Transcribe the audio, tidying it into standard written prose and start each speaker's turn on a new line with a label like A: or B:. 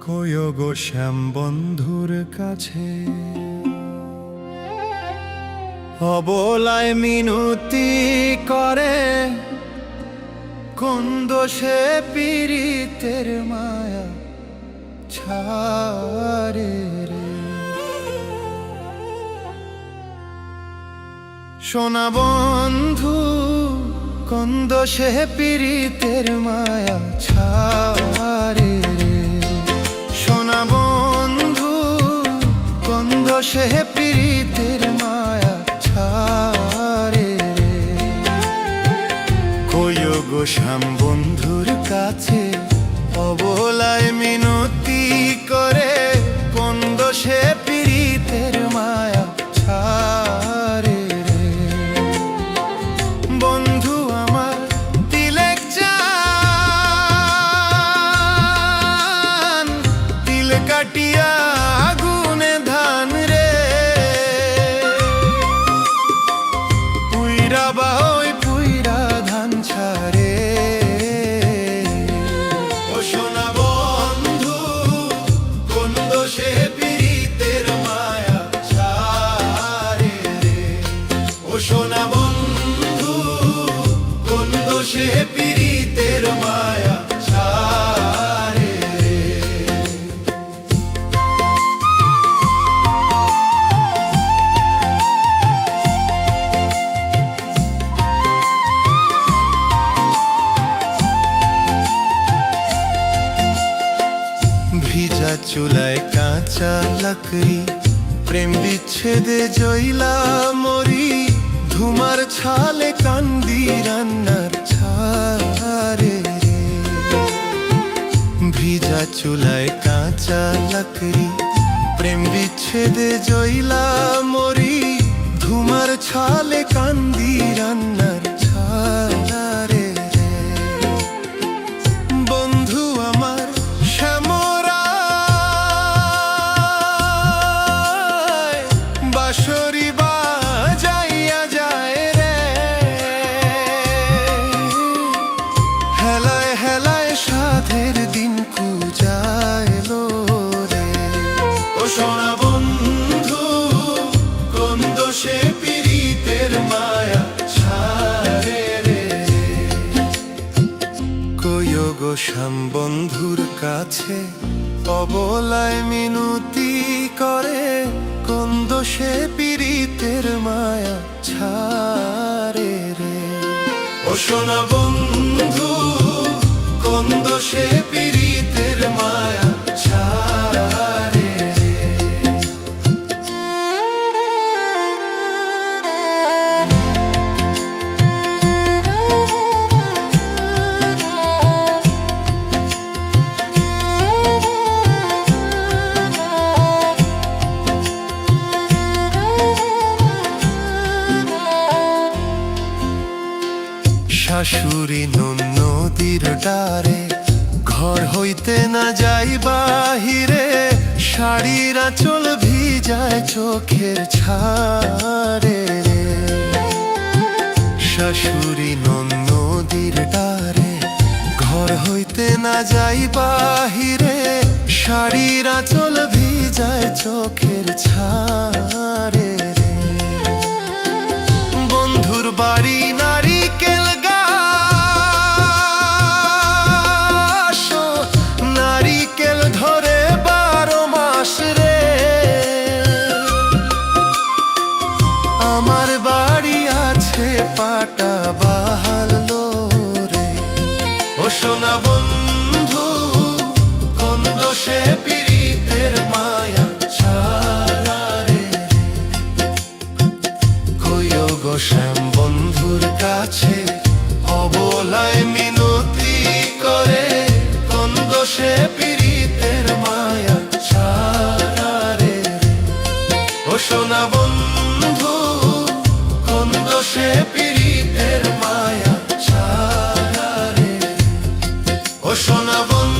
A: কইও গো শ্যাম বন্ধুর কাছে অবলায় মিনতি করে কোন দোষে পীড়িতের মায়া ছাড়ে রে। সোনা বন্ধু কোন দোষে পীড়িতের মায়া ছাড়ে রে। সোনা বন্ধু কোন দোষে পীড়িতের মায়া ছাড়ে রে। কইও গো শ্যাম বন্ধুর কাছে অবলায় মিনতি করে কোন দোষে পীড়িতের মায়া ছাড়ে রে। বন্ধু আমার তিলেক চান তিল কাটিয়া আগুনে ধান রে। পুইরা বাই পুইরা ধান ছাড়ে। ও সোনা বন্ধু কোন দোষে পীড়িতের মায়া ছাড়ে রে। ও সোনা বন্ধু কোন দোষে পীড়িতের মায়া ছাড়ে রে। ভিজা চুলায় কাঁচা লাকড়ি প্রেম বিচ্ছেদে জইলা মরি। ধুমার ছালে কান্দি রান্নার ছাড়ে রে। ভিজা চুলায় কাঁচা লাকড়ি প্রেম বিচ্ছেদে জইলা মরি। ধুমার ছালে কান্দি রান্নার ছাড়ে রে। বন্ধু আমার শ্যামরায় বাঁশরি বাজাইয়া যায় রে। হেলায় হেলায় সাধের দিন কুজাইলো রে। ও সোনা বন্ধু কোন দোষে পীড়িতের মায়া ছাড়ে রে। কইও গো শ্যাম বন্ধুর কাছে অবলায় মিনতি করে কোন দোষে পীড়িতের মায়া ছাড়ে রে। ও সোনা বন্ধু কোন দোষে পীড়িতের মায়া ছাড়ে রে। শাশুড়ি নদীর ডারে ঘর হইতে না যাই বাহিরে। শাড়ির আঁচল ভিজায় চোখের ছাড়ে রে। শাশুড়ি নদীর ডারে ঘর হইতে না যাই বাহিরে। শাড়ির আঁচল ভিজায় চোখের ছাড়ে রে। বন্ধুর বাড়ি নারিকেল গাছ নারিকেল ধরে 12 মাস রে। আমার বাড়ি আছে পাটা বাহাল রে। ও সোনা বন্ধু কোন দোষে পীড়িতের মায়া ছাড়ে রে। কইও গো শ্যাম বন্ধুর কাছে অবলায় মিনতি করে কোন দোষে পীড়িতের মায়া ছাড়ে রে। ও সোনা বন্ধু কোন দোষে পীড়িতের মায়া ছাড়ে রে। ও সোনা বন্ধু